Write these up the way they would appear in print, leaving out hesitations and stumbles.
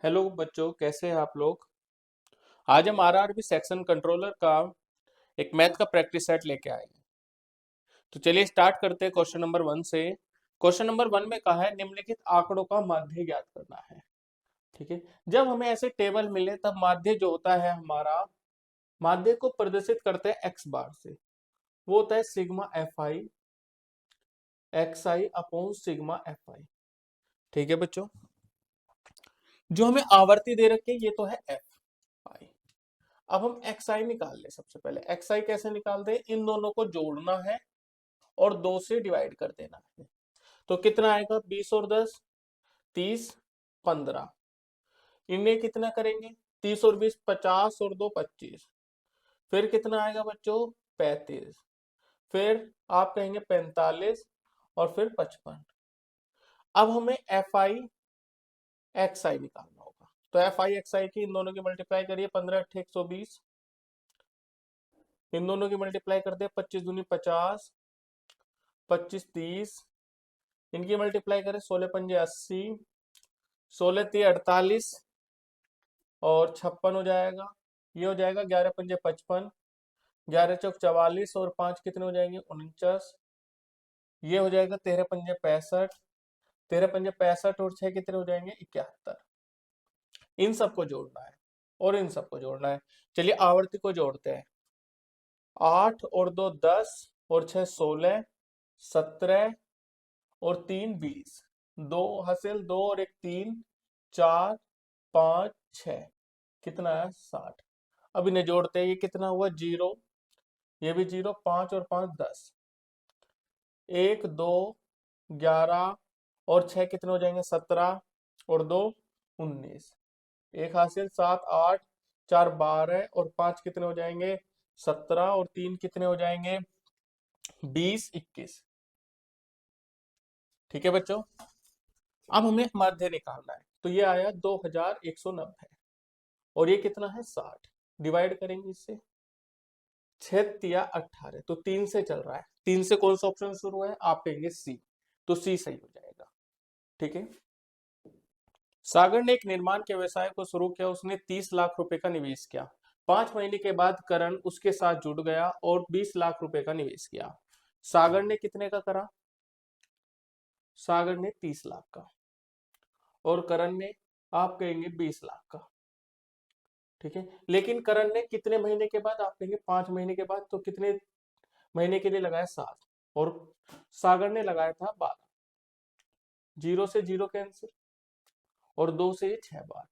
Hello बच्चों, कैसे हैं आप लोग। आज हम आरआरबी सेक्शन कंट्रोलर का एक मैथ का प्रैक्टिस सेट लेके आए हैं। तो चलिए स्टार्ट करते हैं क्वेश्चन नंबर 1 से। क्वेश्चन नंबर 1 में कहा है निम्नलिखित आंकड़ों का माध्य ज्ञात करना है। ठीक है। जब हमें ऐसे टेबल मिले तब माध्य जो होता है हमारा, माध्य को प्रदर्शित करते हैं एक्स बार से। वो होता है sigma F I x I upon sigma F I. ठीक है बच्चों। जो हमें आवर्ती दे रखी है ये तो है एफ आई। अब हम एक्स आई निकाल ले। सबसे पहले एक्स आई कैसे निकालते हैं, इन दोनों को जोड़ना है और 2 से डिवाइड कर देना है। तो कितना आएगा, 20 और 10 30 15। इन्हें कितना करेंगे, 30 और 20 50 और 2 25। फिर कितना आएगा बच्चों, 35। फिर आप कहेंगे 45 और फिर 55। अब हमें एफ आई एक्स आई निकालना होगा। तो एफ आई एक्स आई की इन दोनों की मल्टीप्लाई करिए, 15 8 120। इन दोनों की मल्टीप्लाई कर दे, 25 दूनी 50, 25 30। इनकी मल्टीप्लाई करें, 16 पंजे 80, 16 तीय 48 और 56 हो जाएगा। ये हो जाएगा 11 पंजे 55, 11 चौक 44 और 5 कितने हो जाएंगे 49। ये हो जाएगा 13 पंजे 65, 13 पंजे 65 और 6 कितने हो जाएंगे 71। इन सबको जोड़ना है और इन सबको जोड़ना है। चलिए आवर्ती को जोड़ते हैं। 8 और 2 10 और 6 16, 17 और 3 20, 2 हासिल 2 और 1 3 4 5 6, कितना है 60। अब इन्हें जोड़ते हैं, ये कितना हुआ 0, ये भी 0, 5 और 5 10, 1 2 11 और 6 कितने हो जाएंगे 17 और 2 19। एक हासिल 7 8 4 12 और 5 कितने हो जाएंगे 17 और 3 कितने हो जाएंगे 20 21। ठीक है बच्चों। अब हमें माध्य निकालना है। तो ये आया 2190 और ये कितना है 60। डिवाइड करेंगे इससे, 6 तिया 18। तो 3 से चल रहा है, 3 से कौन सा ऑप्शन शुरू है, आप कहेंगे सी। तो सी सही हो जाएगा। ठीक है। सागर ने एक निर्माण के व्यवसाय को शुरू किया। उसने 30 लाख रुपए का निवेश किया। 5 महीने के बाद करण उसके साथ जुड़ गया और 20 लाख रुपए का निवेश किया। सागर ने कितने का करा, सागर ने 30 लाख का और करण ने आप कहेंगे 20 लाख का। ठीक है। लेकिन करण ने कितने महीने के बाद, आप कहेंगे 5 महीने के बाद। तो कितने महीने के लिए लगाया 7 और सागर ने लगाया था 12। 0 से 0 कैंसिल और 2 से ये 6 बार,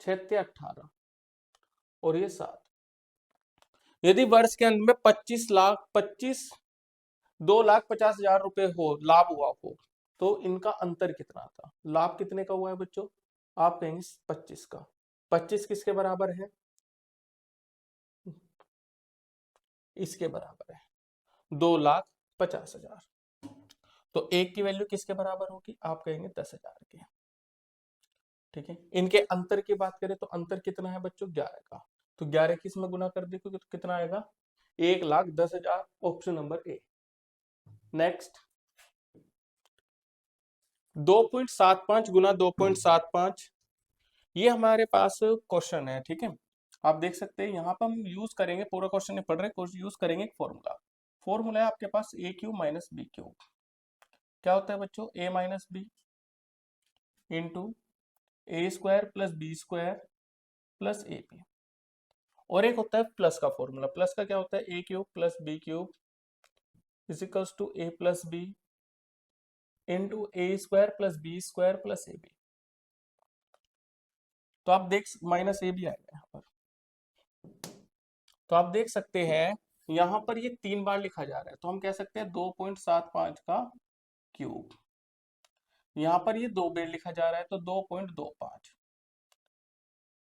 6 18 और ये 7। यदि वर्ष के अंत में 2,50,000 रुपए हो, लाभ हुआ हो, तो इनका अंतर कितना था। लाभ कितने का हुआ है बच्चों, आप कहेंगे 25 का। 25 किसके बराबर है, इसके बराबर है 2,50,000। तो एक की वैल्यू किसके बराबर होगी, आप कहेंगे 10,000 के। ठीक है। इनके अंतर की बात करें तो अंतर कितना है बच्चों 11 का। तो 11 किस में गुना कर देखो तो कितना आएगा 1,10,000। Option number A. नेक्स्ट, 2.75 गुना 2.75, ये हमारे पास क्वेश्चन है। ठीक है। आप देख सकते हैं यहाँ पर हम यूज करेंगे, पूरा क्वेश्चन नहीं पढ़ रहे, यूज करेंगे एक फॉर्मूला। फॉर्मूला है आपके पास A cube minus B cube. क्या होता है बच्चों, A minus B into A square plus B square plus A B. और एक होता है प्लस का फॉर्मूला। प्लस का क्या होता है, A cube plus B cube is equals to A plus B into A square plus B square plus A B. तो आप देख, माइनस ए भी आएगा यहाँ पर। तो आप देख सकते हैं यहाँ पर ये 3 बार लिखा जा रहा है, तो हम कह सकते हैं 2.75 का क्यूब। यहाँ पर ये 2 बार लिखा जा रहा है तो 2.25।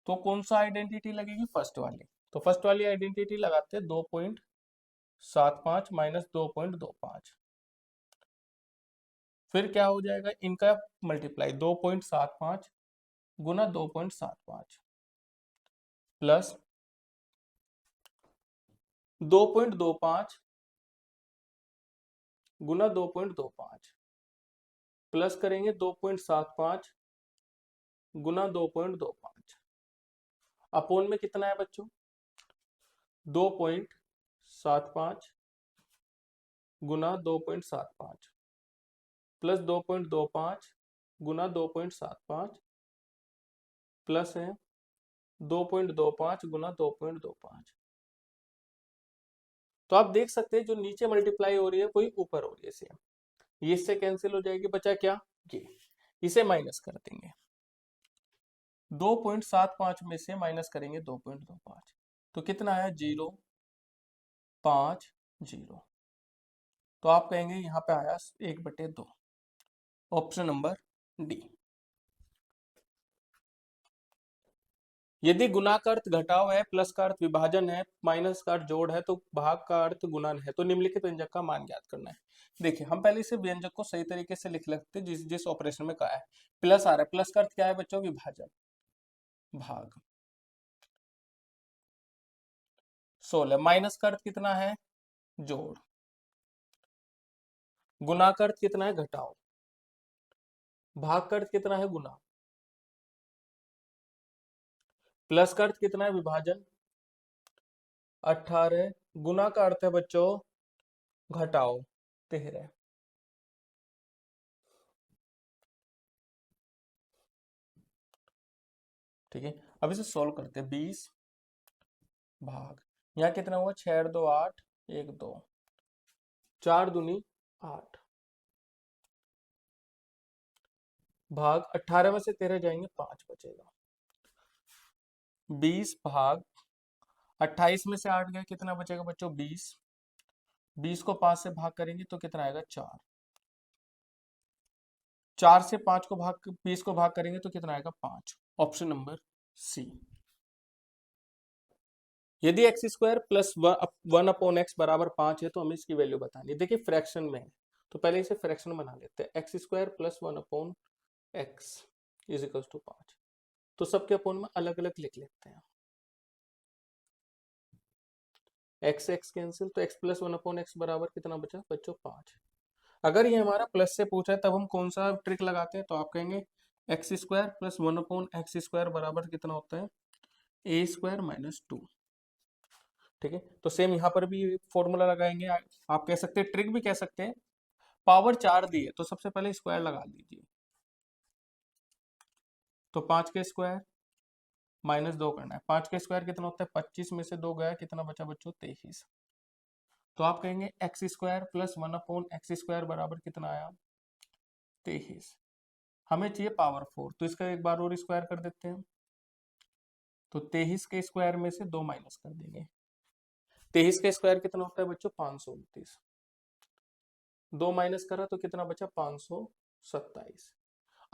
तो कौन सा आइडेंटिटी लगेगी, फर्स्ट वाली। तो फर्स्ट वाली आइडेंटिटी लगाते हैं 2.75 माइनस 2.25। फिर क्या हो जाएगा, इनका मल्टीप्लाई 2.75 गुना 2.75 प्लस 2.25 गुना 2.25 प्लस करेंगे 2.75 गुना 2.25 अपोन में कितना है बच्चों 2.75 गुना 2.75 प्लस 2.25 गुना 2.75 प्लस है 2.25 गुना 2.25। तो आप देख सकते हैं जो नीचे मल्टीप्लाई हो रही है वही ऊपर हो रही है सेम। ये इससे कैंसिल हो जाएगी, बचा क्या ये, इसे माइनस कर देंगे 2.75 में से माइनस करेंगे 2.25 तो कितना आया 0.50। तो आप कहेंगे यहाँ पे आया 1/2। Option number D. यदि गुना का अर्थ घटाव है, प्लस का अर्थ विभाजन है, माइनस का अर्थ जोड़ है, तो भाग का अर्थ गुणन है, तो निम्नलिखित व्यंजक का मान ज्ञात करना है। देखिए हम पहले इसे व्यंजक को सही तरीके से लिख लेते हैं। जिस जिस ऑपरेशन में कहा है प्लस आ रहा है, प्लस का अर्थ क्या है बच्चों विभाजन, भाग 16। माइनस का अर्थ कितना है जोड़, गुना का अर्थ कितना है घटाव, भाग का अर्थ कितना है गुना, प्लस का अर्थ कितना है विभाजन 18, गुना का अर्थ है बच्चों घटाओ 13। ठीक है, अब इसे सॉल्व करते हैं। 20 भाग यहाँ कितना हुआ 6 2 8 1 2 4 दूनी 8 भाग 18 में से 13 जाएंगे 5 बचेगा। 20 भाग 28 में से 8 गए कितना बचेगा बच्चों 20। 20 को 5 से भाग करेंगे तो कितना आएगा 4। 4 से 5 को भाग 20 को भाग करेंगे तो कितना आएगा 5। Option number C. यदि एक्स स्क्वायर प्लस 1/x बराबर 5 है तो हमें इसकी वैल्यू बतानी है। देखिए फ्रैक्शन में है तो पहले इसे फ्रैक्शन बना लेते हैं। X square plus 1/x is equal to 5। तो सबके अपोन में अलग अलग लिख लेते हैं। एक्स एक्स कैंसिल तो x प्लस 1/x बराबर कितना बचा बच्चों 5। अगर ये हमारा प्लस से पूछा है तब हम कौन सा ट्रिक लगाते हैं, तो आप कहेंगे x square plus 1/x square बराबर कितना होता है ए स्क्वायर माइनस 2। ठीक है, तो सेम यहाँ पर भी फॉर्मूला लगाएंगे। आप कह सकते हैं ट्रिक भी कह सकते हैं। पावर 4 दी है तो सबसे पहले स्क्वायर लगा लीजिए, तो 5 के स्क्वायर माइनस 2 करना है। 5 के स्क्वायर कितना होता है 25 में से 2 गया कितना बचा बच्चों 23। तो आप कहेंगे x square plus 1/x square बराबर कितना आया 23। हमें चाहिए पावर 4 तो इसका एक बार और स्क्वायर कर देते हैं। तो 23 के स्क्वायर में से 2 माइनस कर देंगे। 23 का स्क्वायर कितना होता है बच्चों 529। 2 माइनस करा तो कितना बचा 527।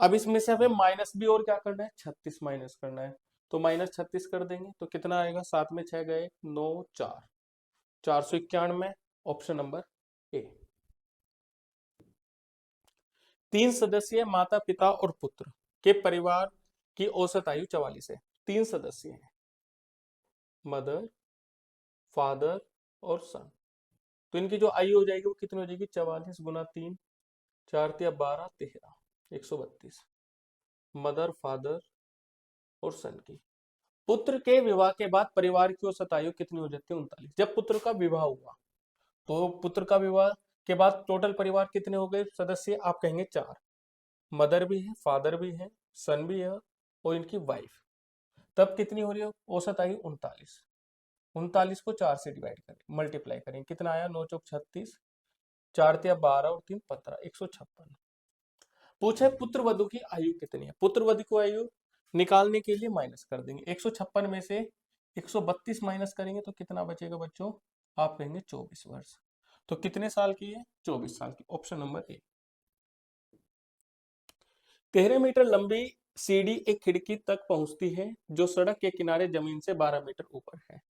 अब इसमें से हमें माइनस भी और क्या करना है 36 माइनस करना है। तो -36 कर देंगे तो कितना आएगा 7 में 6 गए 9 4 491। Option number A. 3 सदस्यीय माता पिता और पुत्र के परिवार की औसत आयु 44 है। 3 सदस्य हैं मदर फादर और सन। तो इनकी जो आयु हो जाएगी वो कितनी हो जाएगी 44 गुना 3 4 × 12 13 132। मदर फादर और सन की। पुत्र के विवाह के बाद परिवार की औसत आयु कितनी हो जाती है 39। जब पुत्र का विवाह हुआ तो पुत्र का विवाह के बाद टोटल परिवार कितने हो गए सदस्य, आप कहेंगे 4। मदर भी है फादर भी है सन भी है और इनकी वाइफ। तब कितनी हो रही है औसत आयु 39। 39 को 4 से डिवाइड करें मल्टीप्लाई करें कितना आया 9 चौक 36 4 × 12 और 3 15 156। पूछे पुत्र वधु की आयु कितनी है। पुत्र वधु की आयु निकालने के लिए माइनस कर देंगे। 156 में से 132 माइनस करेंगे तो कितना बचेगा बच्चों, आप कहेंगे 24 वर्ष। तो कितने साल की है 24 साल की। Option number A. 13 मीटर लंबी सीढ़ी एक खिड़की तक पहुंचती है जो सड़क के किनारे जमीन से 12 मीटर ऊपर है।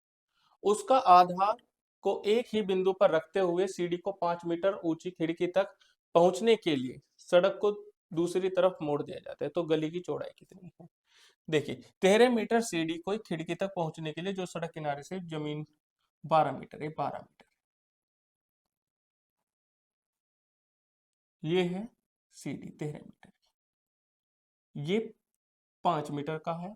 उसका आधार को एक ही बिंदु पर रखते हुए सीढ़ी को 5 मीटर ऊंची खिड़की तक पहुंचने के लिए सड़क को दूसरी तरफ मोड़ दिया जाता है। तो गली की चौड़ाई कितनी है। देखिए 13 मीटर सीढ़ी को खिड़की तक पहुंचने के लिए जो सड़क किनारे से जमीन 12 मीटर है 12 मीटर। ये है सीढ़ी 13 मीटर। ये 5 मीटर का है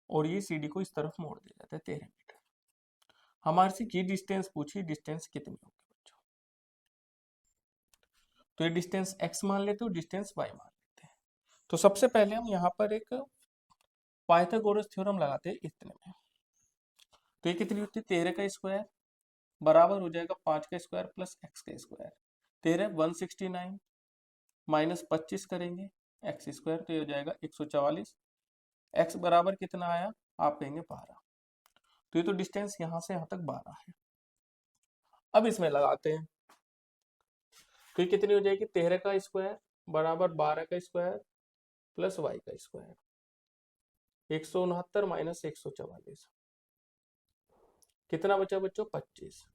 और ये सीडी को इस तरफ मोड़ दिया जाता है 13 मीटर। हमारे से ये डिस्टेंस पूछी, डिस्टेंस कितनी होगी बच्चों? तो ये डिस्टेंस x मान लेते हो, डिस्टेंस y मान लेते हैं। तो सबसे पहले हम यहाँ पर एक पाइथागोरस थ्योरम लगाते हैं इतने में। तो ये कितनी होती है? 13 का स्क्वायर बराबर हो जाएगा 5 का स्क्वायर प्लस x का स्क्वायर। 13 169 माइनस 25 करेंगे एक्स स्क्वायर, तो ये हो जाएगा 144। x बराबर कितना आया? आप कहेंगे 12। तो ये तो डिस्टेंस यहाँ से यहाँ तक 12 है। अब इसमें लगाते हैं, तो ये कितनी हो जाएगी? 13 का स्क्वायर बराबर 12 का स्क्वायर प्लस y का स्क्वायर। 169 माइनस 144 कितना बचा बच्चों? 25।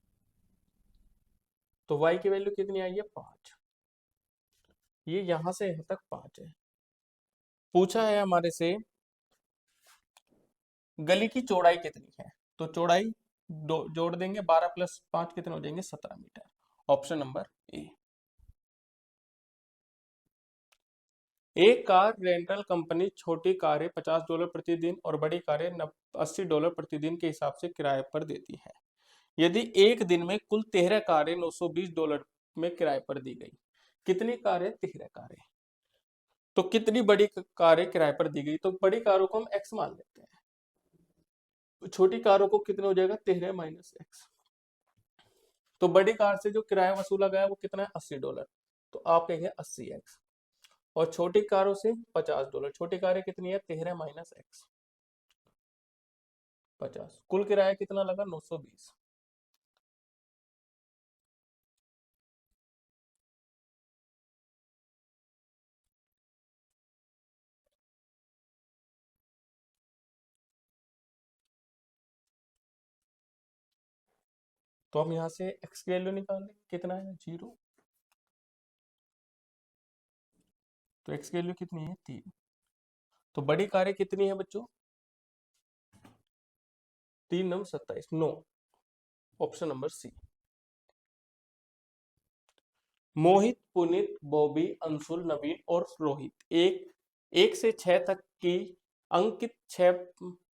तो y की वैल्यू कितनी आई है? 5। ये यहां से यहां तक 5 है। पूछा है हमारे से गली की चौड़ाई कितनी है, तो चौड़ाई जोड़ देंगे, 12 प्लस 5 कितने हो जाएंगे? 17 मीटर। Option number A. एक कार रेंटल कंपनी छोटी कारें $50 प्रतिदिन और बड़ी कारें $80 प्रतिदिन के हिसाब से किराए पर देती है। यदि एक दिन में कुल 13 कारें $920 में किराए पर दी गई, कितनी कारें? 13 कारें। तो कितनी बड़ी कारें किराए पर दी गई? तो बड़ी कारों को हम x मान लेते हैं, तो छोटी कारों को कितना हो जाएगा? 13 माइनस x। तो बड़ी कार से जो किराया वसूला गया वो कितना है? $80। तो आप कहेंगे 80x। और छोटी कारों से $50। छोटी कारें कितनी है? 13 माइनस x 50। कुल किराया कितना लगा? 920। तो हम यहाँ से x की वैल्यू निकाल लें, कितना है? 0। तो x की वैल्यू कितनी है? 3। तो बड़ी कारें कितनी है बच्चों? 3 9 27। No. Option number C. Mohit, Puneet, Bobby, Anshul, Naveen और रोहित एक से 6 तक की अंकित 6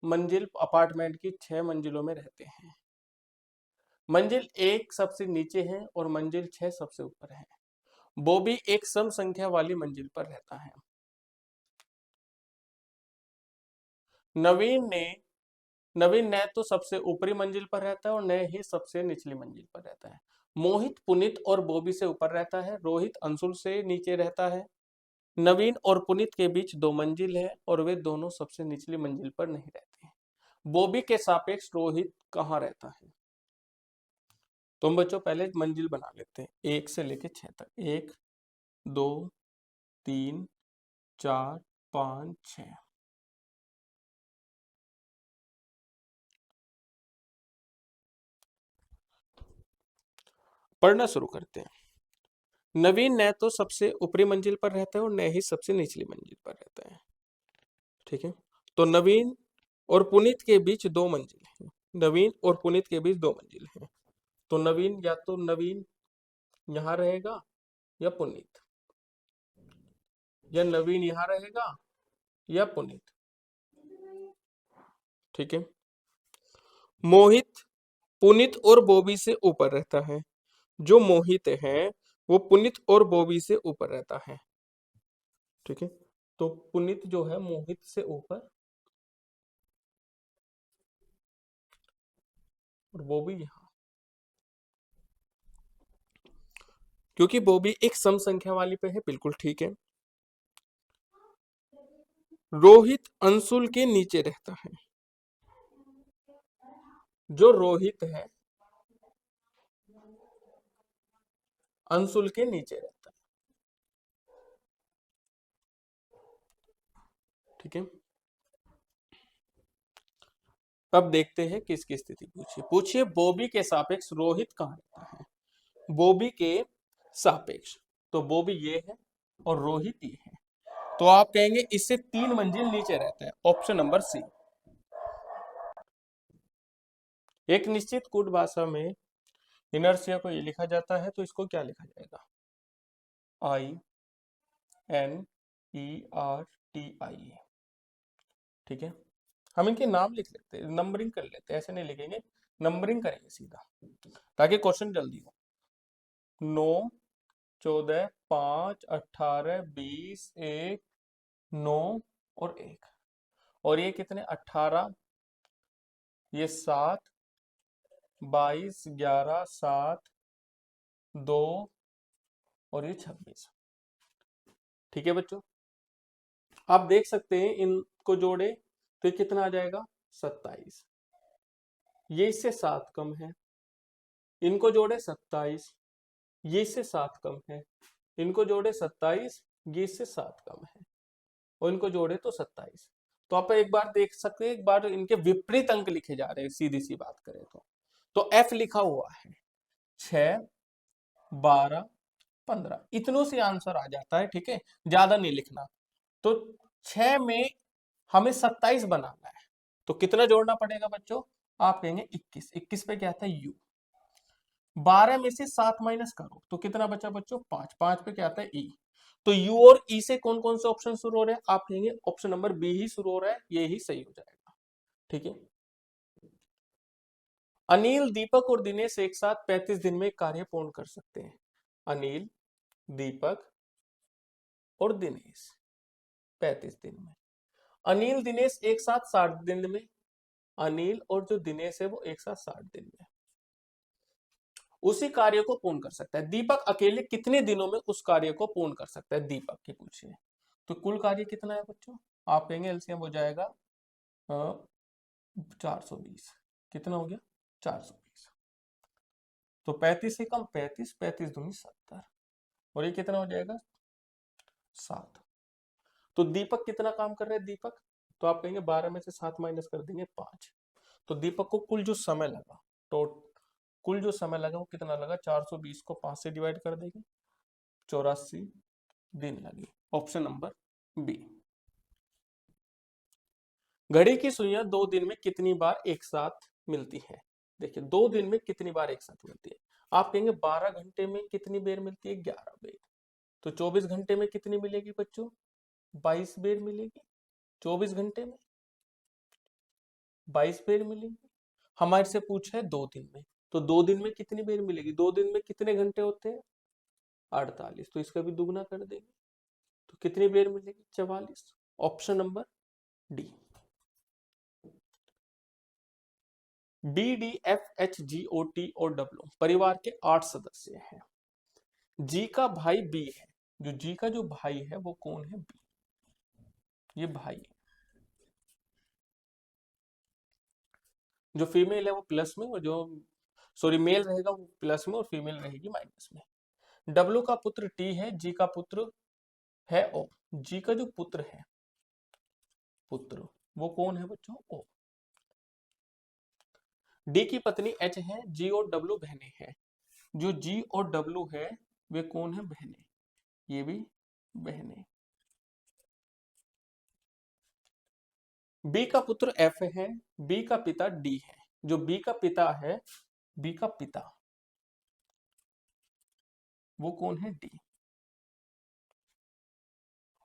मंजिल अपार्टमेंट की 6 मंजिलों में रहते हैं। मंजिल 1 सबसे नीचे है और मंजिल 6 सबसे ऊपर है। बॉबी एक सम संख्या वाली मंजिल पर रहता है। नवीन न तो सबसे ऊपरी मंजिल पर रहता है और न ही सबसे निचली मंजिल पर रहता है। मोहित पुनीत और बॉबी से ऊपर रहता है, रोहित अंशुल से नीचे रहता है। नवीन और पुनीत के बीच 2 मंजिल है और वे दोनों सबसे निचली मंजिल पर नहीं रहते हैं। बॉबी के सापेक्ष रोहित कहाँ रहता है? तो हम बच्चों पहले मंजिल बना लेते हैं 1 से लेके 6 तक। 1 2 3 4 5 6। पढ़ना शुरू करते हैं। नवीन न तो सबसे ऊपरी मंजिल पर रहता है और न ही सबसे निचली मंजिल पर रहता है। ठीक है, तो नवीन और पुनीत के बीच 2 मंजिल है। नवीन और पुनीत के बीच 2 मंजिल है। तो नवीन या तो नवीन यहां रहेगा या पुनीत, या नवीन यहां रहेगा या पुनीत। ठीक है, मोहित पुनीत और बॉबी से ऊपर रहता है। जो मोहित है वो पुनीत और बॉबी से ऊपर रहता है। ठीक है, तो पुनीत जो है मोहित से ऊपर और बॉबी यहां। क्योंकि बॉबी एक सम संख्या वाली पे है, बिल्कुल ठीक है। रोहित अंशुल के नीचे रहता है। जो रोहित है अंशुल के नीचे रहता है। ठीक है, अब देखते हैं किसकी स्थिति पूछिए। पूछिए बॉबी के सापेक्ष रोहित कहाँ रहता है? बॉबी के सापेक्ष, तो बॉबी ये है और रोहित ये है। तो आप कहेंगे इससे 3 मंजिल नीचे रहता है। Option number C. एक निश्चित कूट भाषा में इनर्शिया को ये लिखा जाता है, तो इसको क्या लिखा जाएगा? INERTIA। ठीक है, हम इनके नाम लिख लेते हैं, नंबरिंग कर लेते हैं, ऐसे नहीं लिखेंगे, नंबरिंग करेंगे सीधा ताकि क्वेश्चन जल्दी हो। 9, 14, 5, 18, 20, 1, 9 और 1, और ये कितने 18, ये 7, 22, 11, 7, 2 और ये 26। ठीक है बच्चों, आप देख सकते हैं इनको जोड़े तो ये कितना आ जाएगा 27। ये इससे 7 कम है, इनको जोड़े 27, ये इससे 7 कम है, इनको जोड़े 27, ये इससे 7 कम है, और इनको जोड़े तो 27। तो आप एक बार देख सकते हैं, एक बार इनके विपरीत अंक लिखे जा रहे हैं, सीधी सी बात करें तो एफ लिखा हुआ है 6, 12, 15, इतनों से आंसर आ जाता है। ठीक है, ज्यादा नहीं लिखना। तो 6 में हमें 27 बनाना है, तो कितना जोड़ना पड़ेगा बच्चों, आप कहेंगे 21। 21 पे क्या था यू, 12 में से 7 माइनस करो तो कितना बचा बच्चों 5, 5 पे क्या आता है ई। तो यू और ई से कौन कौन से ऑप्शन शुरू हो रहे हैं, आप कहेंगे ऑप्शन नंबर बी ही शुरू हो रहा है, ये ही सही हो जाएगा। ठीक है, अनिल, दीपक और दिनेश एक साथ 35 दिन में कार्य पूर्ण कर सकते हैं। अनिल, दीपक और दिनेश 35 दिन में, अनिल दिनेश एक साथ 60 दिन में, अनिल और जो दिनेश है वो एक साथ 60 दिन में उसी कार्य को पूर्ण कर सकता है। दीपक अकेले कितने दिनों में उस कार्य को पूर्ण कर सकता है, दीपक की पूछिए। तो कुल कार्य कितना है बच्चों, आप कहेंगे एलसीएम हो जाएगा 420। कितना हो गया 420। तो 35 से कम 35, 35 दूनी 70, और ये कितना हो जाएगा 7। तो दीपक कितना काम कर रहे हैं दीपक, तो आप कहेंगे 12 में से 7 माइनस कर देंगे 5। तो दीपक को कुल जो समय लगा, तो कुल जो समय लगा वो कितना लगा, 420 को 5 से डिवाइड कर देंगे, 84 दिन लगे। Option number B. घड़ी की सुइयां 2 दिन में कितनी बार एक साथ मिलती है, देखिए 2 दिन में कितनी बार एक साथ मिलती है, आप कहेंगे 12 घंटे में कितनी बेर मिलती है 11 बेर। तो 24 घंटे में कितनी मिलेगी बच्चों 22 बेर मिलेगी, 24 घंटे में 22 बेर मिलेगी। हमारे से पूछा है 2 दिन में, तो 2 दिन में कितनी बेर मिलेगी, 2 दिन में कितने घंटे होते हैं 48, तो इसका भी दुगना कर देंगे तो कितनी बेर मिलेगी 44। Option number D. D D F H G O T और डब्ल्यू परिवार के 8 सदस्य हैं। जी का भाई बी है, जो जी का जो भाई है वो कौन है बी, ये भाई है। जो फीमेल है वो प्लस में, और जो सॉरी मेल रहेगा वो प्लस में और फीमेल रहेगी माइनस में। डब्ल्यू का पुत्र टी है, जी का पुत्र है ओ, जी का जो पुत्र है पुत्र वो कौन है बच्चों ओ। डी की पत्नी एच है, जी और डब्ल्यू बहनें हैं, जो जी और डब्ल्यू है वे कौन है बहनें, ये भी बहनें। बी का पुत्र एफ है, बी का पिता डी है, जो बी का पिता है बी का पिता वो कौन है डी,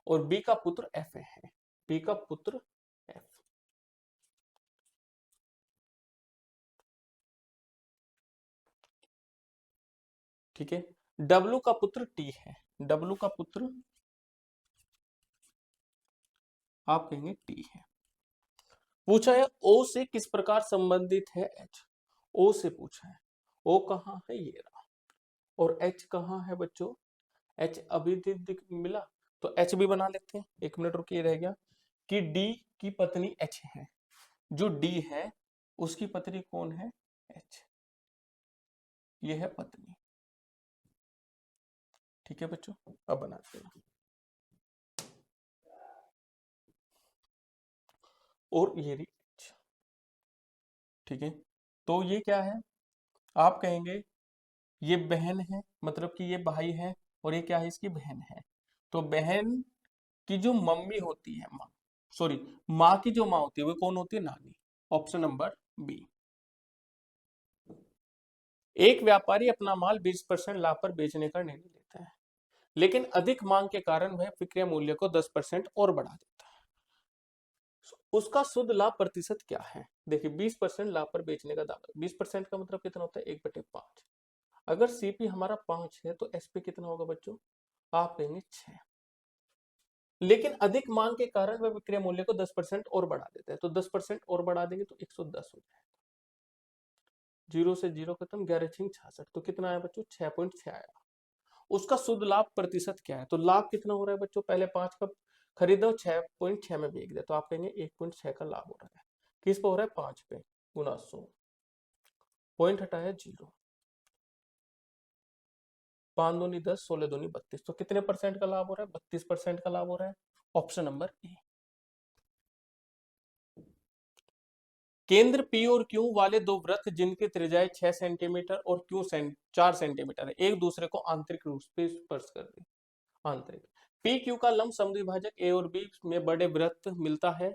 और बी का पुत्र एफ है, बी का पुत्र एफ। ठीक है, डब्ल्यू का पुत्र टी है, डब्ल्यू का पुत्र आप कहेंगे टी है। पूछा है ओ से किस प्रकार संबंधित है एच, ओ से पूछा है, ओ कहाँ है ये रहा, और एच कहाँ है बच्चों, एच अभी मिला, तो एच भी बना लेते हैं। 1 मिनट रुकिए, रह गया कि डी की पत्नी एच है, जो डी है उसकी पत्नी कौन है एच, ये है पत्नी। ठीक है बच्चों, अब बनाते हैं, और ये रही एच। ठीक है, तो ये क्या है, आप कहेंगे ये बहन है, मतलब कि ये भाई है, और ये क्या है इसकी बहन है। तो बहन की जो मम्मी होती है माँ, सॉरी माँ की जो माँ होती है वो कौन होती है नानी। Option number B. एक व्यापारी अपना माल 20% लाभ पर बेचने का निर्णय लेता है, लेकिन अधिक मांग के कारण वह विक्रय मूल्य को 10% और बढ़ा देता है। उसका शुद्ध लाभ प्रतिशत क्या है। देखिए 20% लाभ पर बेचने का दावा, 20% का मतलब कितना होता है 1/5। अगर सीपी हमारा 5 है तो एसपी कितना होगा बच्चों, आप कहेंगे 6। लेकिन अधिक मांग के कारण वह विक्रय मूल्य को 10% और बढ़ा देता है, तो 10% और बढ़ा देंगे तो 110 हो जाएगा। 0 से 0 खत्म, 11 6 66, तो कितना आया बच्चों 6.6 आया। उसका शुद्ध लाभ प्रतिशत क्या है, तो लाभ कितना हो रहा है बच्चों, पहले 5 का खरीदो 6.6 में बेच दे, तो आप कहेंगे 1.6 का लाभ हो रहा है। किस पे हो रहा है, 5 पे गुना 100, पॉइंट हटाया 0, 5 दूनी 10, 16 दूनी 32, तो कितने परसेंट का लाभ हो रहा है, 32% का लाभ हो रहा है। Option number A. केंद्र पी और क्यू वाले दो वृत्त जिनकी त्रिज्याएं 6 सेंटीमीटर और क्यू 4 सेंटीमीटर है, एक दूसरे को आंतरिक रूप से स्पर्श कर रहे, आंतरिक। पी क्यू का लंब समद्विभाजक ए और बी में बड़े वृत्त मिलता है,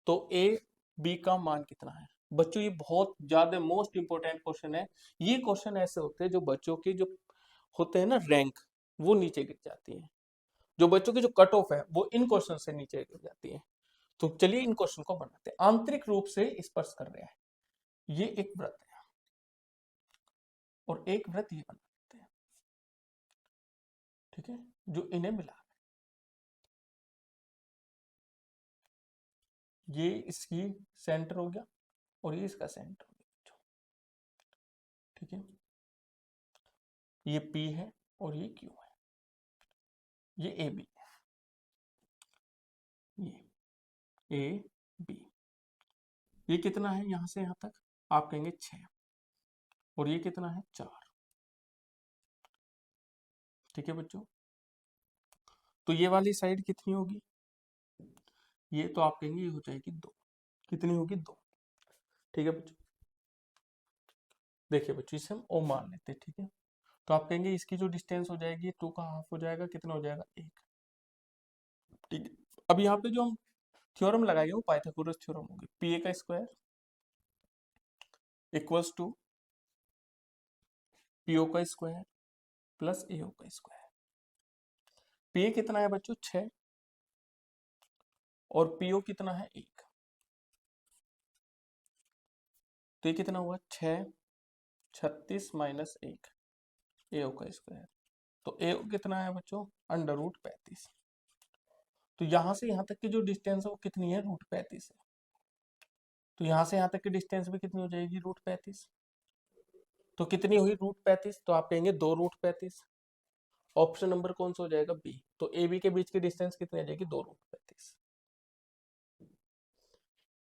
तो ए बी का मान कितना है। बच्चों ये बहुत ज्यादा मोस्ट इंपोर्टेंट क्वेश्चन है। ये क्वेश्चन ऐसे होते हैं जो बच्चों की जो होते हैं ना रैंक, वो नीचे गिर जाती है। जो बच्चों की जो कट ऑफ है वो इन क्वेश्चन से नीचे गिर जाती है। तो चलिए इन क्वेश्चन को बनाते हैं। आंतरिक रूप से स्पर्श कर रहे हैं, ये एक वृत्त है और एक वृत्त ये बना देते हैं, ठीक है, जो इन्हें मिला, ये इसकी सेंटर हो गया और ये इसका सेंटर हो गया, ठीक है। ये P है और ये Q है, ये AB है, ये AB, ये कितना है यहां से यहां तक, आप कहेंगे 6, और ये कितना है 4, ठीक है बच्चों। तो ये वाली साइड कितनी होगी, ये तो आप कहेंगे ये हो जाएगी 2, कितनी होगी 2, ठीक है बच्चों। देखिए बच्चों इसे हम O मान लेते हैं, ठीक है। तो आप कहेंगे इसकी जो डिस्टेंस हो जाएगी 2 का हाफ हो जाएगा, कितना हो जाएगा 1, ठीक है। अब यहाँ पे जो हम थ्योरम लगाएंगे वो पाइथागोरस थ्योरम होगी, पी ए का स्क्वायर इक्वल्स टू पीओ का स्क्वायर प्लस एओ का स्क्वायर। पी ए कितना है बच्चों 6 और पीओ कितना है 1, तो ये कितना हुआ 6 36 माइनस 1 एओ का स्क्वायर, तो एओ कितना है बच्चों √35। तो यहां से यहां तक की जो डिस्टेंस है वो कितनी है √35 है, तो यहां से यहां तक की डिस्टेंस भी कितनी हो जाएगी √35, तो कितनी हुई √35, तो आप कहेंगे 2 √35। ऑप्शन नंबर कौन सा हो जाएगा बी, तो ए बी के बीच की डिस्टेंस कितनी आ जाएगी 2 √35।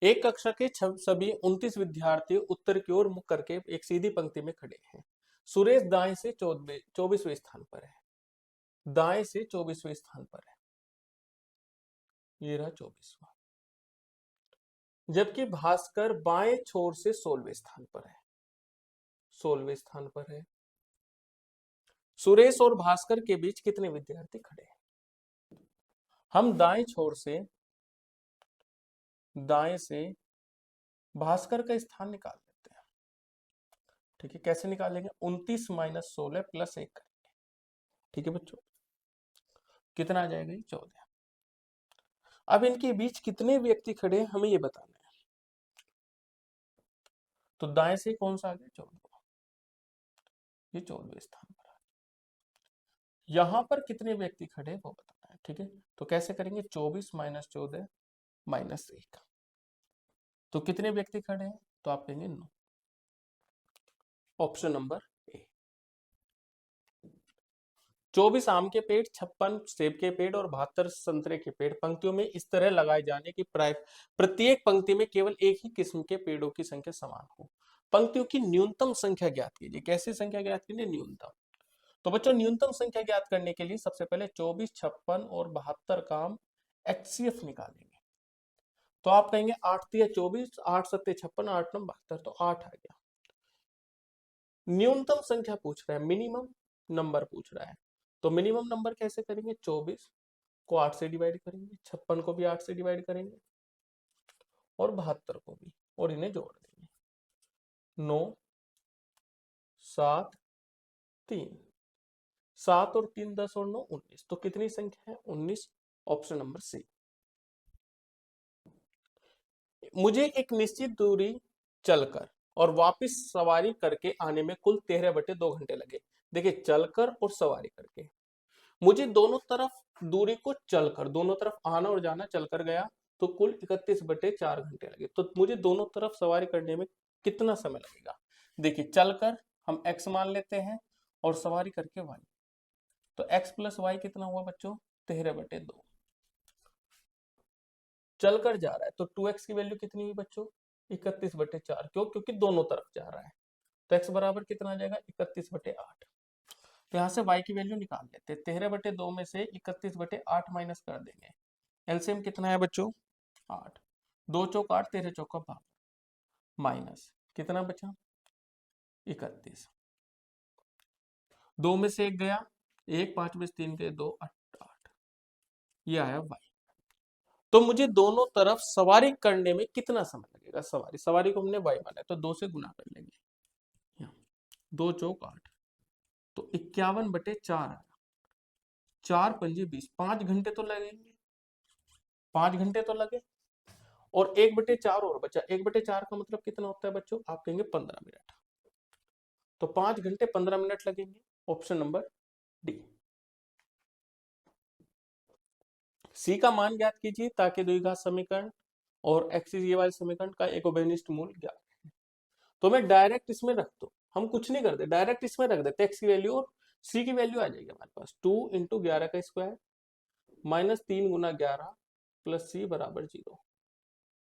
एक कक्षा के सभी 29 विद्यार्थी उत्तर की ओर मुख करके एक सीधी पंक्ति में खड़े हैं। सुरेश दाएं से 24वें स्थान पर है, दाएं से 24वें स्थान पर है, ये रहा 24वां, जबकि भास्कर बाएं छोर से 16वें स्थान पर है, 16वें स्थान पर है। सुरेश और भास्कर के बीच कितने विद्यार्थी खड़े हैं। हम दाएं से भास्कर का स्थान निकाल लेते हैं, ठीक है। कैसे निकालेंगे, 29 माइनस 16 प्लस 1 करेंगे, ठीक है बच्चों, कितना आ जाएगा ये 14। अब इनके बीच कितने व्यक्ति खड़े हैं हमें ये बताना है, तो दाएं से कौन सा आ गया 14, ये 14वें स्थान पर आ गया। यहां पर कितने व्यक्ति खड़े हैं वो बताना है, ठीक है। तो कैसे करेंगे, 24 माइनस 14 माइनस 1, तो कितने व्यक्ति खड़े हैं, तो आप कहेंगे 9, ऑप्शन नंबर ए। 24 आम के पेड़, 56 सेब के पेड़ और 72 संतरे के पेड़ पंक्तियों में इस तरह लगाए जाने की प्रत्येक पंक्ति में केवल एक ही किस्म के पेड़ों की संख्या समान हो। पंक्तियों की न्यूनतम संख्या ज्ञात कीजिए। कैसी संख्या ज्ञात कीजिए, न्यूनतम। तो बच्चों न्यूनतम संख्या ज्ञात करने के लिए सबसे पहले 24, 56 और 72 का हम HCF निकालेंगे। तो आप कहेंगे 8 तिया 24, 8 सत्ते 56, 8 9 72, तो 8 आ गया। न्यूनतम संख्या पूछ रहा है, मिनिमम नंबर पूछ रहा है, तो मिनिमम नंबर कैसे करेंगे, 24 को 8 से डिवाइड करेंगे, 56 को भी 8 से डिवाइड करेंगे और 72 को भी, और इन्हें जोड़ देंगे। 9 7 3, 7 और 3 10 और 9 19, तो कितनी संख्या है 19, ऑप्शन नंबर सी। मुझे एक निश्चित दूरी चलकर और वापस सवारी करके आने में कुल 13/2 घंटे लगे। देखिए चलकर और सवारी करके मुझे दोनों तरफ दूरी को चलकर, दोनों तरफ आना और जाना चलकर गया तो कुल 31/4 घंटे लगे। तो मुझे दोनों तरफ सवारी करने में कितना समय लगेगा? देखिए चलकर हम x मान लेते हैं और सवारी करके y, तो x प्लस वाई कितना हुआ बच्चों? 13/2। चलकर जा रहा है तो 2x की वैल्यू कितनी हुई बच्चों? 31/4। क्यों? क्योंकि दोनों तरफ जा रहा है। तो x बराबर कितना आ जाएगा? 31/8। तो यहाँ से y की वैल्यू निकाल लेते हैं। 13/2 में से 31/8 माइनस कर देंगे। एलसीएम कितना है बच्चों? 8। 2 चौक 8, 13 चौका 12, माइनस कितना बचा? 31। 2 में से 1 गया, 1, 5 में से 3 गए 2, 8। ये आया y। तो मुझे दोनों तरफ सवारी करने में कितना समय लगेगा? सवारी को हमने y माना है तो 2 से गुना कर लेंगे। 2 चौक 8, तो 51/4 आया। 4 पंजे 20, 5 घंटे तो लगेंगे, 5 घंटे तो लगे। और 1/4 और बचा। 1/4 का मतलब कितना होता है बच्चों? आप कहेंगे 15 मिनट। तो 5 घंटे 15 मिनट लगेंगे। Option number D. सी का मान ज्ञात कीजिए ताकि द्विघात समीकरण और एक्सिस वाले समीकरण का एकोबेनिस्ट मूल ज्ञात है। तो मैं डायरेक्ट इसमें रख दो, हम कुछ नहीं करते, डायरेक्ट इसमें रख देते एक्स की वैल्यू और सी की वैल्यू आ जाएगी हमारे पास। 2 × 11 का स्क्वायर माइनस 3 × 11 प्लस सी बराबर 0।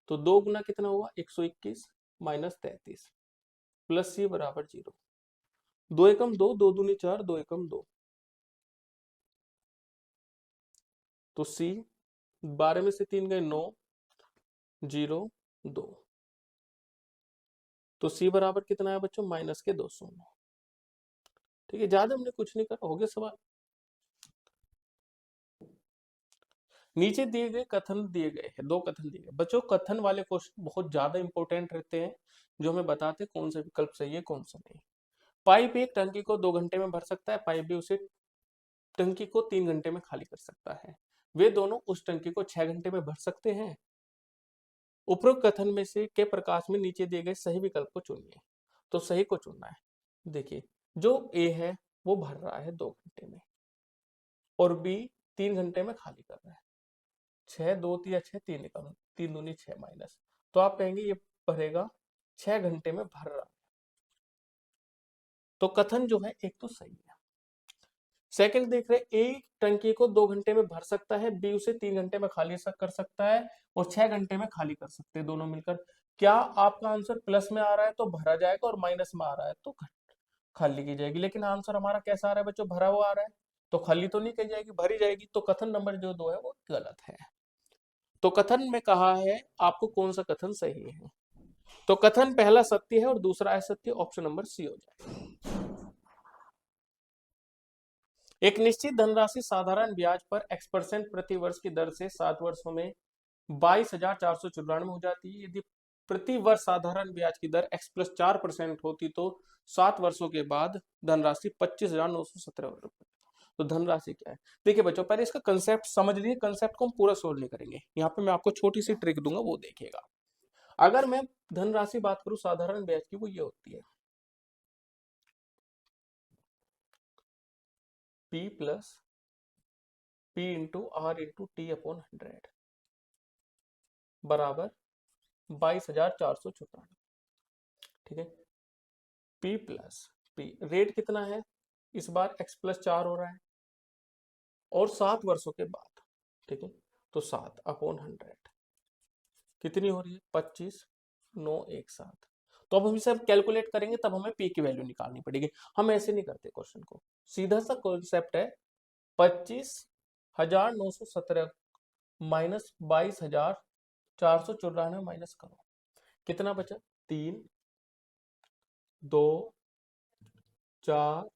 तो 2 गुना कितना हुआ? 121 माइनस 33 प्लस सी बराबर 0। 2 एकम 2, 2 दूनी 4, 2 एकम 2। तो सी 12 में से 3 गए 9, 0, 2। तो सी बराबर कितना है बच्चों? माइनस के 209। ठीक है, ज्यादा हमने कुछ नहीं करा, हो गया सवाल। नीचे दिए गए कथन दिए गए हैं, 2 कथन दिए गए बच्चों। कथन वाले क्वेश्चन बहुत ज्यादा इंपॉर्टेंट रहते हैं, जो हमें बताते हैं कौन सा विकल्प सही है कौन सा नहीं। पाइप एक टंकी को 2 घंटे में भर सकता है, पाइप भी उसे टंकी को 3 घंटे में खाली कर सकता है। वे दोनों उस टंकी को 6 घंटे में भर सकते हैं। उपरोक्त कथन में से के प्रकाश में नीचे दिए गए सही विकल्प को चुनिए। तो सही को चुनना है। देखिए जो ए है वो भर रहा है 2 घंटे में और बी 3 घंटे में खाली कर रहा है। 6, 2 3 6, 3 कम, 3 दूनी 6 माइनस। तो आप कहेंगे ये भरेगा 6 घंटे में भर रहा है। तो कथन जो है एक तो सही है। सेकंड देख रहे, ए टंकी को 2 घंटे में भर सकता है, बी उसे 3 घंटे में खाली कर सकता है और 6 घंटे में खाली कर सकते हैं दोनों मिलकर। क्या आपका आंसर प्लस में आ रहा है तो भरा जाएगा और माइनस में आ रहा है तो खाली की जाएगी। लेकिन आंसर हमारा कैसा आ रहा है बच्चों? भरा हुआ आ रहा है, तो खाली तो नहीं की जाएगी, भरी जाएगी। तो कथन नंबर जो 2 है वो गलत है। तो कथन में कहा है आपको कौन सा कथन सही है। तो कथन पहला सत्य है और दूसरा असत्य, ऑप्शन नंबर सी हो जाएगा। एक निश्चित धनराशि साधारण ब्याज पर x% प्रति वर्ष की दर से 7 वर्षों में 22,494 हो जाती है। यदि प्रति वर्ष साधारण ब्याज की दर x प्लस 4% होती तो 7 वर्षों के बाद धनराशि 25,917 रुपए। तो धनराशि क्या है? देखिए बच्चों पहले इसका कंसेप्ट समझ लीजिए, कंसेप्ट को हम पूरा सोल्व नहीं करेंगे। यहाँ पे मैं आपको छोटी सी ट्रिक दूंगा, वो देखिएगा। अगर मैं धनराशि बात करूं साधारण ब्याज की, वो ये होती है P plus P into R into T upon 100 बराबर 22,494। ठीक है, P प्लस P रेट कितना है इस बार? x प्लस 4 हो रहा है और 7 वर्षों के बाद। ठीक है, तो 7 अपॉन 100 कितनी हो रही है? 25,917। तो अब हम इसे कैलकुलेट करेंगे तब हमें P की वैल्यू निकालनी पड़ेगी। हम ऐसे नहीं करते क्वेश्चन को, सीधा सा कॉन्सेप्ट है 25,917 माइनस 22,494 माइनस करो, कितना बचा? 3, 2, 4,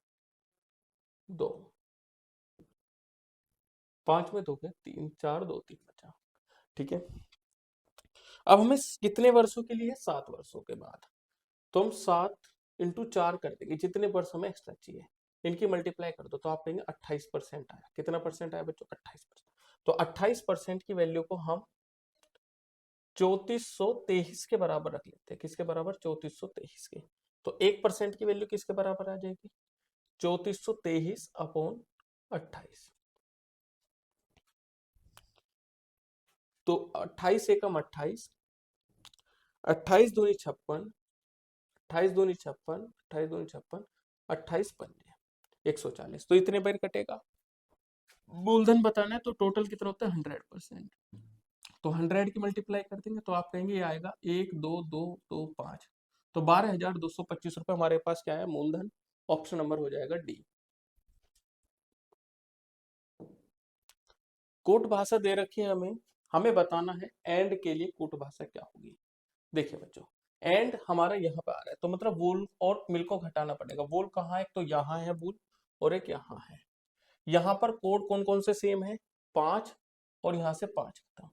2, 5 में 2 गए 3, 4, 2, 3 बचा। ठीक है, अब हमें कितने वर्षों के लिए? 7 वर्षों के बाद। तो हम 7 इंटू 4 कर देंगे, जितने वर्ष हमें एक्स्ट्रा चाहिए इनकी मल्टीप्लाई कर दो, तो आप कहेंगे 28% आया। कितना परसेंट आया बच्चों? 28%। तो 28% की वैल्यू को हम 3423 के बराबर रख लेते हैं। किसके बराबर? 3423 के। तो 1% की वैल्यू किसके बराबर आ जाएगी? 3423 अपॉन 28। तो 28 एकम 28, 28 दूनी 56, 28 दूनी 56, 28 दूनी 56, 28 पंजे 140। तो इतने बार कटेगा। मूलधन बताना है तो टोटल कितना होता है? 100%। तो 100 की मल्टीप्लाई कर देंगे तो आप कहेंगे ये आएगा 12225। तो 12,225 रुपए हमारे पास क्या है? मूलधन। ऑप्शन नंबर हो जाएगा डी। कोट भाषा दे रखी है हमें, हमें बताना है एंड के लिए कोट भाषा क्या होगी। देखिए बच्चों, एंड हमारा यहाँ पे आ रहा है तो मतलब वूल और मिल को घटाना पड़ेगा। वूल कहाँ है? एक तो यहाँ है वूल और एक यहाँ है। यहाँ पर कोड कौन कौन से सेम है? 5 और यहाँ से 5 खत्म।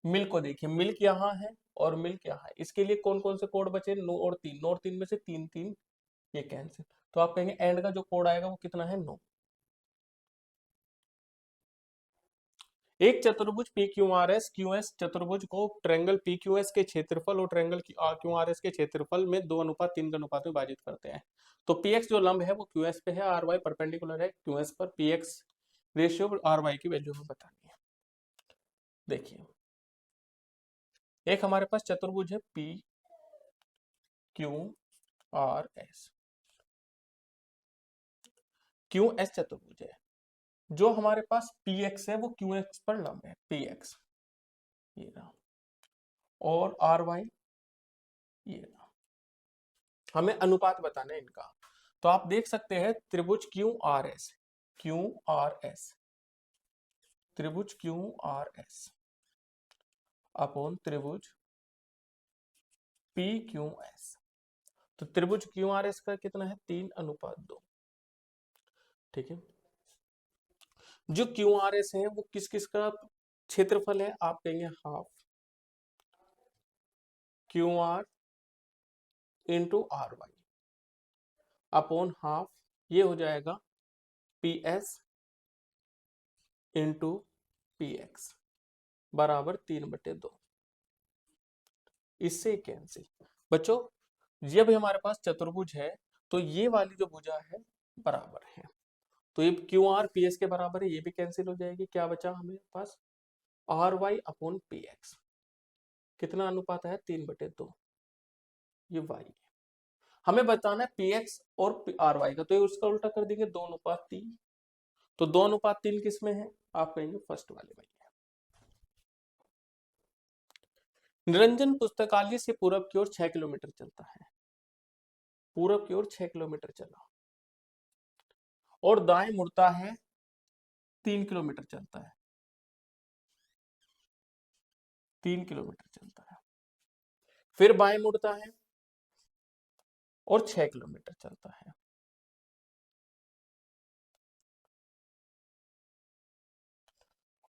मिल्क को देखिए, मिल्क यहाँ है और मिल्क यहाँ है। इसके लिए कौन कौन से कोड बचे? 9 और 3। 9 और 3 में से 3 3 ये कैंसिल। तो आप कहेंगे एंड का जो कोड आएगा वो कितना है? 9। एक चतुर्भुज P Q R S Q S चतुर्भुज को ट्रायंगल पी क्यू एस के क्षेत्रफल और ट्रायंगल क्यू आर एस के क्षेत्रफल में 2:3 के अनुपात में विभाजित करते हैं। तो पी एक्स जो लंब है वो क्यू एस पे है, आर वाई परपेंडिकुलर है क्यू एस पर। P X ratio R Y की वैल्यू हमें बतानी है। देखिए, एक हमारे पास चतुर्भुज है P Q R S. Q S चतुर्भुज है। जो हमारे पास पी एक्स है वो क्यू एक्स पर लंब है, पी एक्स ये रहा, और आर वाई ये रहा। हमें अनुपात बताना है इनका। तो आप देख सकते हैं त्रिभुज Q R S, Q R S, त्रिभुज क्यू आर एस अपॉन त्रिभुज पी क्यू एस। तो त्रिभुज क्यू आर एस का कितना है? 3:2। ठीक है। जो क्यू आर एस है वो किस किस का क्षेत्रफल है? आप कहेंगे half Q R into R Y upon half, ये हो जाएगा P S into P X बराबर 3/2। इससे कैंसिल। बच्चों, जब हमारे पास चतुर्भुज है तो ये वाली जो भुजा है बराबर है, तो ये क्यू आर पी एस के बराबर है, ये भी कैंसिल हो जाएगी। क्या बचा हमें पास? R Y upon P X. कितना अनुपात है? 3/2। ये वाई है। हमें बताना है पी एक्स और आर वाई का, तो ये उसका उल्टा कर देंगे, 2:3। तो 2:3 किस में है? आप कहेंगे फर्स्ट वाले में। निरंजन पुस्तकालय से पूरब की ओर 6 किलोमीटर चलता है। पूरब की ओर 6 किलोमीटर चला और दाएं मुड़ता है 3 किलोमीटर चलता है। 3 किलोमीटर चलता है, फिर बाएं मुड़ता है और 6 किलोमीटर चलता है।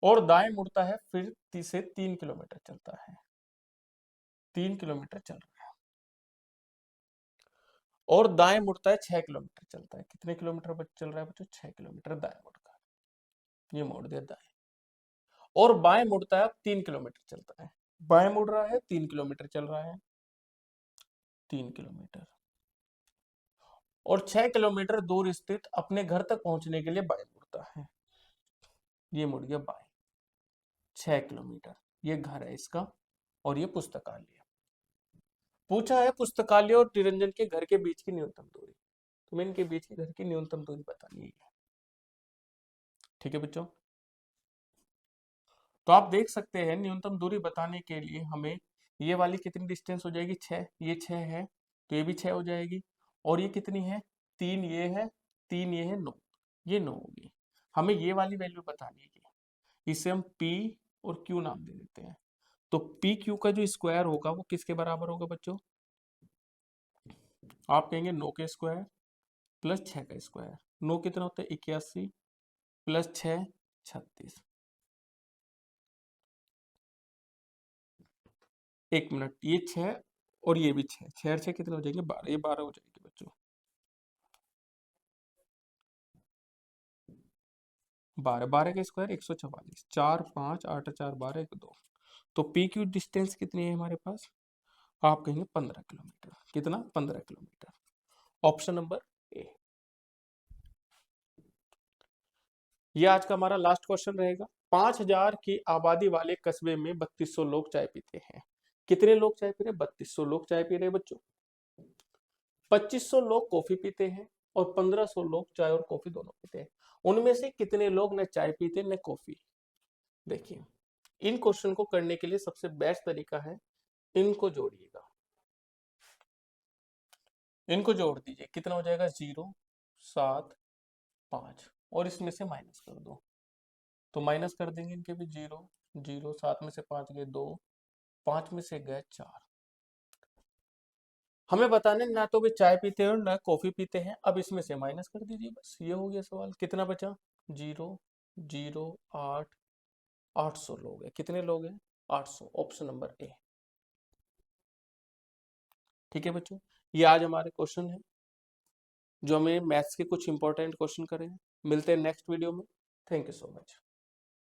और दाएं मुड़ता है फिर से 3 किलोमीटर चलता है। 3 किलोमीटर चल रहा है और दाएं मुड़ता है 6 किलोमीटर चलता है। कितने किलोमीटर चल रहा है बच्चों? 6 किलोमीटर दाएं मुड़कर, ये मोड़ दिया दाएं। और बाएं मुड़ता है 3 किलोमीटर चलता है। बाएं मुड़ रहा है 3 किलोमीटर चल रहा है, 3 किलोमीटर। और 6 किलोमीटर दूर स्थित अपने घर तक पहुंचने के लिए बाएं मुड़ता है। ये मुड़ गया बाएं। 6 किलोमीटर ये घर है इसका और ये पुस्तकालय। पूछा है पुस्तकालय और निरंजन के घर के बीच की न्यूनतम दूरी। तुम्हें इनके बीच की घर की न्यूनतम दूरी बतानी है। ठीक है बच्चों, तो आप देख सकते हैं न्यूनतम दूरी बताने के लिए हमें ये वाली कितनी डिस्टेंस हो जाएगी? 6। ये 6 है तो ये भी 6 हो जाएगी। और ये कितनी है? 3 ये है, 3 ये है, 9। ये 9 होगी। हमें ये वाली वैल्यू बतानी है। इसे हम P और Q नाम दे देते हैं। तो पी क्यू का जो स्क्वायर होगा वो किसके बराबर होगा बच्चों? आप कहेंगे 9 के स्क्वायर प्लस 6 का स्क्वायर। 9 कितना होता है? 81 प्लस 6 36। 1 मिनट, ये 6 और ये भी 6, 6 और 6 कितने हो जाएंगे? 12। ये 12 हो जाएंगे बच्चों। 12 12 का स्क्वायर 144। 4 5 8 4 12 1 2। तो पी क्यू डिस्टेंस कितनी है हमारे पास, आप कहेंगे 15 किलोमीटर। कितना, 15 किलोमीटर। Option number A. ये आज का हमारा लास्ट क्वेश्चन रहेगा। 5000 की आबादी वाले कस्बे में 3200 लोग चाय पीते हैं। कितने लोग चाय पी रहे हैं, 3200 लोग चाय पी रहे हैं बच्चों। 2500 लोग कॉफी पीते हैं और 1500 लोग चाय और कॉफी दोनों पीते हैं। उनमें से कितने लोग न चाय पीते न कॉफी। देखिए, इन क्वेश्चन को करने के लिए सबसे बेस्ट तरीका है, इनको जोड़िएगा, इनको जोड़ दीजिए। कितना हो जाएगा, 0, 7, 5 और इसमें से माइनस कर दो। तो माइनस कर देंगे इनके भी, 0, 0, 7 में से 5 गए 2, 5 में से गए 4। हमें बताने ना तो वे चाय पीते हैं और ना कॉफी पीते हैं। अब इसमें से माइनस कर दीजिए, बस ये हो गया सवाल। कितना बचा, 0, 0, 8, 800 लोग हैं। कितने लोग हैं, 800। Option number A. ठीक है बच्चों, ये आज हमारे क्वेश्चन है जो हमें मैथ्स के कुछ इंपॉर्टेंट क्वेश्चन करें। मिलते हैं नेक्स्ट वीडियो में। Thank you so much.